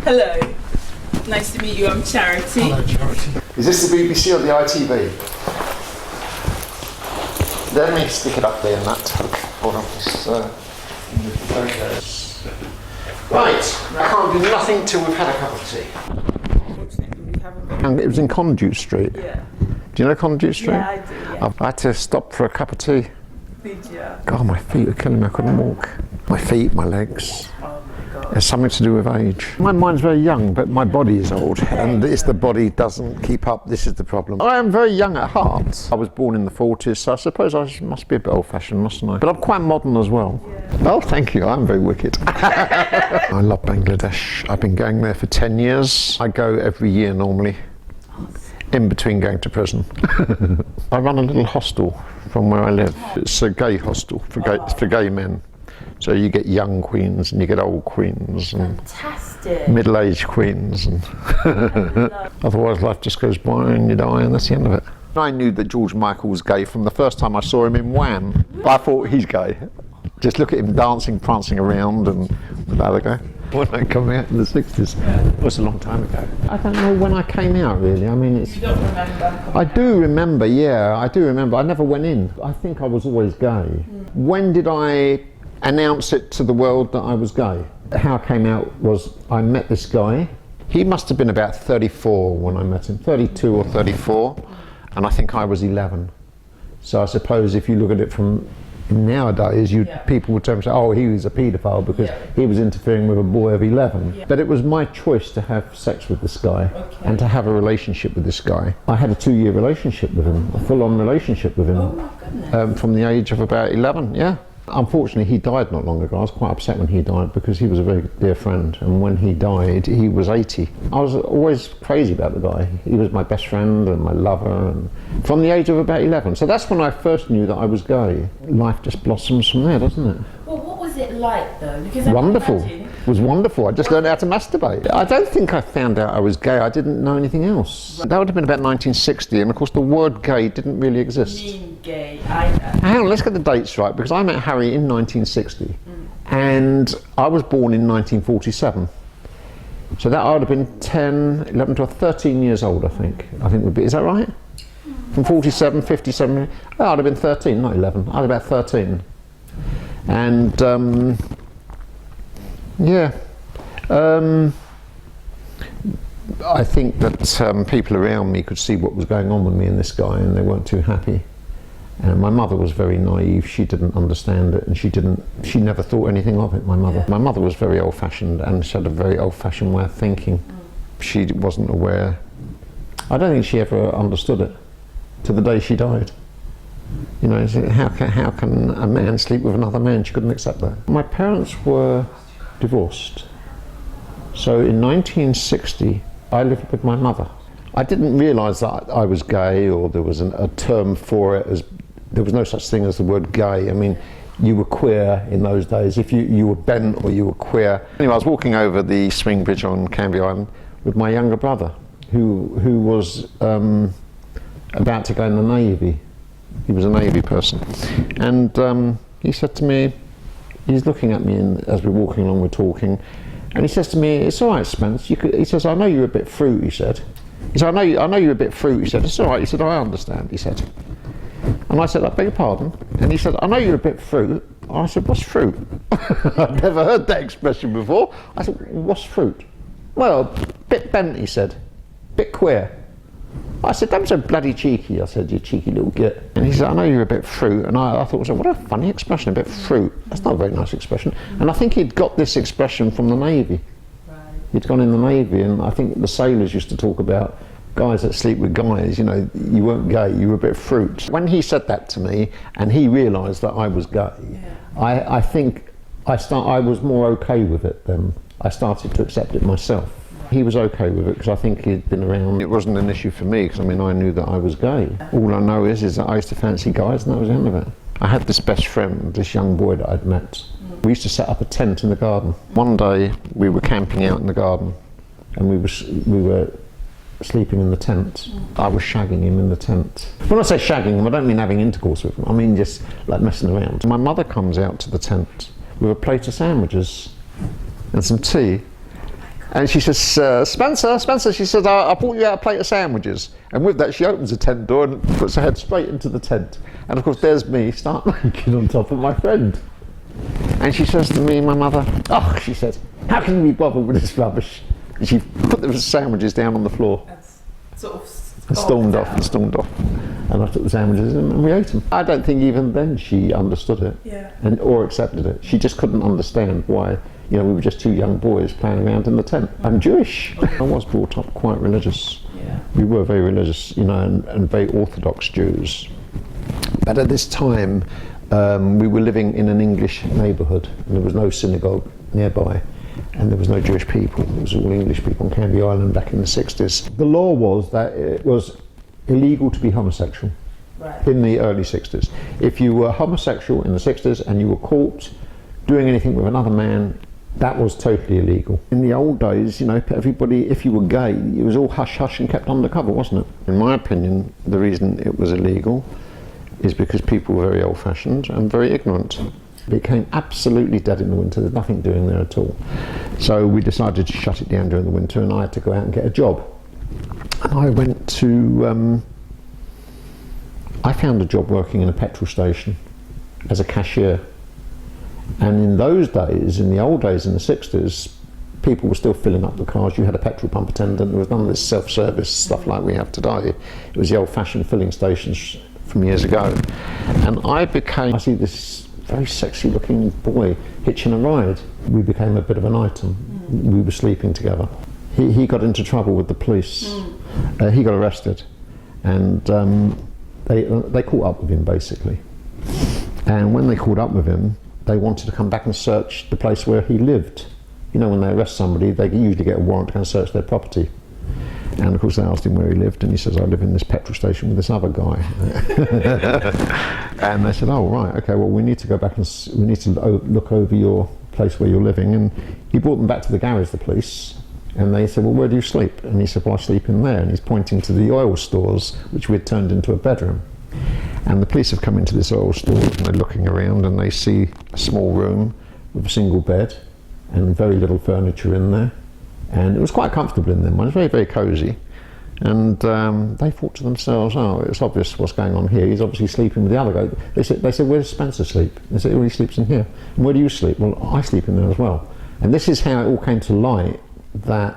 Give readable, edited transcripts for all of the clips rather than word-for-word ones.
Hello. Nice to meet you. I'm Charity. Hello, Charity. Is this the BBC or the ITV? Let me stick it up there and that. Hold on. Right. I can't do nothing till we've had a cup of tea. Unfortunately, we haven't got... And it was in Conduit Street. Yeah. Do you know Conduit Street? Yeah, I do, yeah. I had to stop for a cup of tea. Did you? God, my feet are killing me. I couldn't walk. My feet, my legs. Oh my God. It's something to do with age. My mind's very young, but my body is old. And it's the body doesn't keep up. This is the problem. I am very young at heart. I was born in the 40s, so I suppose I must be a bit old-fashioned, mustn't I? But I'm quite modern as well. Yeah. Oh, thank you. I'm very wicked. I love Bangladesh. I've been going there for 10 years. I go every year normally, in between going to prison. I run a little hostel from where I live. It's a gay hostel for gay men. So you get young queens and you get old queens and middle-aged queens. And otherwise life just goes by and you die and that's the end of it. I knew that George Michael was gay from the first time I saw him in Wham. I thought he's gay. Just look at him dancing, prancing around and with the other guy. When I came out in the 60s, it was a long time ago. I don't know when I came out really. I mean, it's. You don't remember? I do remember, yeah, I do remember. I never went in. I think I was always gay. When did I announce it to the world that I was gay? How I came out was I met this guy. He must have been about 34 when I met him, 32 or 34, and I think I was 11. So I suppose if you look at it from nowadays, people would say, oh, he was a paedophile because he was interfering with a boy of 11. Yeah. But it was my choice to have sex with this guy and to have a relationship with this guy. I had a 2-year relationship with him, a full-on relationship with him. Oh my goodness. From the age of about 11, yeah. Unfortunately, he died not long ago. I was quite upset when he died because he was a very dear friend, and when he died, he was 80. I was always crazy about the guy. He was my best friend and my lover, and from the age of about 11. So that's when I first knew that I was gay. Life just blossoms from there, doesn't it? Well, what was it like though? Because wonderful. It was wonderful. I just learned how to masturbate. I don't think I found out I was gay. I didn't know anything else. That would have been about 1960, and of course the word gay didn't really exist. Mean gay, either. Hang on, let's get the dates right, because I met Harry in 1960, and I was born in 1947. So that I would have been 10, 11, 12, 13 years old, I think would be. Is that right? From 47, 57, oh, I'd have been 13, not 11. I'd have been about 13. And I think that people around me could see what was going on with me and this guy, and they weren't too happy. And my mother was very naive. She didn't understand it, and she never thought anything of it, my mother. Yeah. My mother was very old-fashioned, and she had a very old-fashioned way of thinking. She wasn't aware. I don't think she ever understood it to the day she died. You know, how can a man sleep with another man? She couldn't accept that. My parents were divorced. So in 1960, I lived with my mother. I didn't realise that I was gay, or there was a term for it. There was no such thing as the word gay. I mean, you were queer in those days. If you were bent or you were queer. Anyway, I was walking over the swing bridge on Canvey Island with my younger brother, who was about to go in the Navy. He was a Navy person, and he said to me, he's looking at me as we're walking along, we're talking, and he says to me, "It's all right, Spence. He says, I know you're a bit fruit," he said. He said, I know you're a bit fruit. He said, "It's all right." He said, "I understand," he said. And I said, "I beg your pardon?" And he said, "I know you're a bit fruit." I said, "What's fruit?" I'd never heard that expression before. I said, "What's fruit?" "Well, bit bent," he said, "bit queer." I said, "Don't be so bloody cheeky." I said, "You cheeky little git." And he said, "I know you're a bit fruit." And I thought, what a funny expression, a bit fruit. That's not a very nice expression. And I think he'd got this expression from the Navy. Right. He'd gone in the Navy, and I think the sailors used to talk about guys that sleep with guys, you know, you weren't gay, you were a bit fruit. When he said that to me, and he realised that I was gay, I think I was more okay with it then. I started to accept it myself. He was okay with it because I think he'd been around. It wasn't an issue for me because I mean I knew that I was gay. All I know is that I used to fancy guys, and that was the end of it. I had this best friend, this young boy that I'd met. We used to set up a tent in the garden. One day we were camping out in the garden, and we were sleeping in the tent. I was shagging him in the tent. When I say shagging him, I don't mean having intercourse with him. I mean just like messing around. My mother comes out to the tent with a plate of sandwiches and some tea. And she says, Spencer, she says, I brought you out a plate of sandwiches. And with that, she opens the tent door and puts her head straight into the tent. And of course, there's me, start naked on top of my friend. And she says to me, my mother, oh, she says, how can you be bothered with this rubbish? And she put the sandwiches down on the floor. That's sort of And stormed off. And I took the sandwiches and we ate them. I don't think even then she understood it, or accepted it. She just couldn't understand why, we were just two young boys playing around in the tent. I'm Jewish. I was brought up quite religious. Yeah. We were very religious, and very Orthodox Jews. But at this time, we were living in an English neighbourhood, and there was no synagogue nearby. And there was no Jewish people. It was all English people on Canby Island back in the 60s. The law was that it was illegal to be homosexual in the early 60s. If you were homosexual in the 60s and you were caught doing anything with another man, that was totally illegal. In the old days, everybody, if you were gay, it was all hush-hush and kept undercover, wasn't it? In my opinion, the reason it was illegal is because people were very old-fashioned and very ignorant. It became absolutely dead in the winter. There's nothing doing there at all. So we decided to shut it down during the winter, and I had to go out and get a job. And I went to, I found a job working in a petrol station as a cashier. And in those days, in the old days, in the 60s, people were still filling up the cars. You had a petrol pump attendant. There was none of this self-service stuff like we have today. It was the old-fashioned filling stations from years ago. And I see this very sexy looking boy hitching a ride. We became a bit of an item. We were sleeping together. He got into trouble with the police. He got arrested, and they caught up with him basically. And when they caught up with him, they wanted to come back and search the place where he lived. When they arrest somebody, they usually get a warrant to go and search their property. And of course they asked him where he lived, and he says, I live in this petrol station with this other guy. And they said, oh right, okay, well we need to go back and we need to look over your place where you're living. And he brought them back to the garage, the police, and they said, well, where do you sleep? And he said, well, I sleep in there. And he's pointing to the oil stores, which we had turned into a bedroom. And the police have come into this oil store, and they're looking around, and they see a small room with a single bed and very little furniture in there. And it was quite comfortable in there. It was very, very cosy. And they thought to themselves, oh, it's obvious what's going on here. He's obviously sleeping with the other guy. They said, where does Spencer sleep? They said, oh, he sleeps in here. And where do you sleep? Well, I sleep in there as well. And this is how it all came to light that,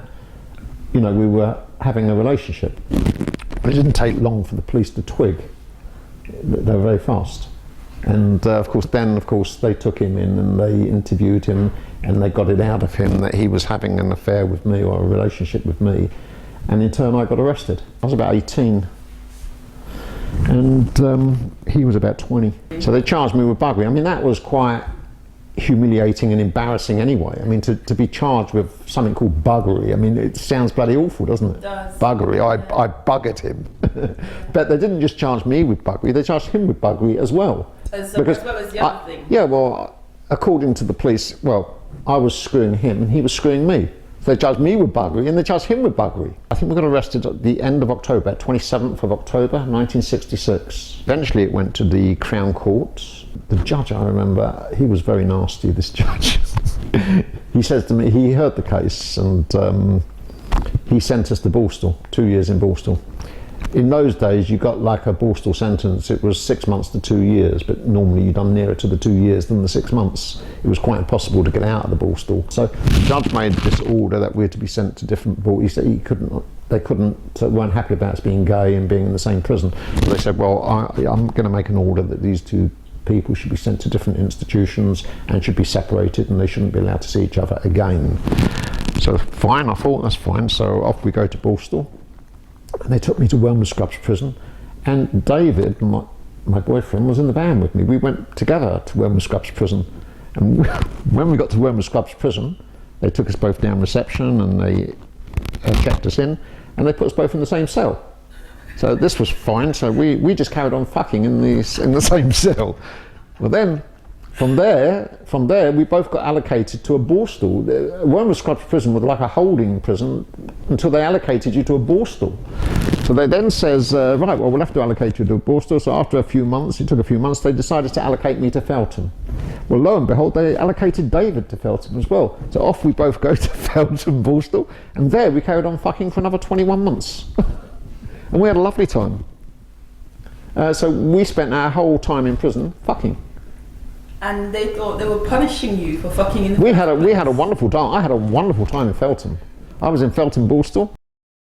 we were having a relationship. It didn't take long for the police to twig. They were very fast. And of course, they took him in and they interviewed him, and they got it out of him that he was having an affair with me or a relationship with me. And in turn, I got arrested. I was about 18. And he was about 20. So they charged me with buggery. I mean, that was quite humiliating and embarrassing anyway. I mean, to be charged with something called buggery, I mean, it sounds bloody awful, doesn't it? It does. Buggery, I buggered him. But they didn't just charge me with buggery, they charged him with buggery as well. As well as the other thing. Yeah, well, according to the police, I was screwing him and he was screwing me. So they charged me with buggery and they charged him with buggery. I think we got arrested at the end of October, 27th of October, 1966. Eventually it went to the Crown Court. The judge, I remember, he was very nasty, this judge. He says to me, he heard the case, and he sent us to Borstal, 2 years in Borstal. In those days, you got like a Borstal sentence. It was 6 months to 2 years, but normally you'd done nearer to the 2 years than the 6 months. It was quite impossible to get out of the Borstal. So the judge made this order that we're to be sent to different Borstal. He said they weren't happy about us being gay and being in the same prison. So they said, well, I'm going to make an order that these two people should be sent to different institutions and should be separated, and they shouldn't be allowed to see each other again. So fine, I thought that's fine. So off we go to Borstal. And they took me to Wormwood Scrubs prison, and David, my boyfriend, was in the van with me. We went together to Wormwood Scrubs prison, and when we got to Wormwood Scrubs prison, they took us both down reception and they checked us in, and they put us both in the same cell. So this was fine. So we just carried on fucking in the same cell. Well then, from there, we both got allocated to a Borstal. Wormwood Scrubs prison was like a holding prison until they allocated you to a Borstal. So they then says, right, well, we'll have to allocate you to Borstal. So after a few months, it took a few months, they decided to allocate me to Feltham. Well, lo and behold, they allocated David to Feltham as well. So off we both go to Feltham, Borstal, and there we carried on fucking for another 21 months. And we had a lovely time. So we spent our whole time in prison fucking. And they thought they were punishing you for fucking in the We had a wonderful time. I had a wonderful time in Feltham. I was in Feltham, Borstal.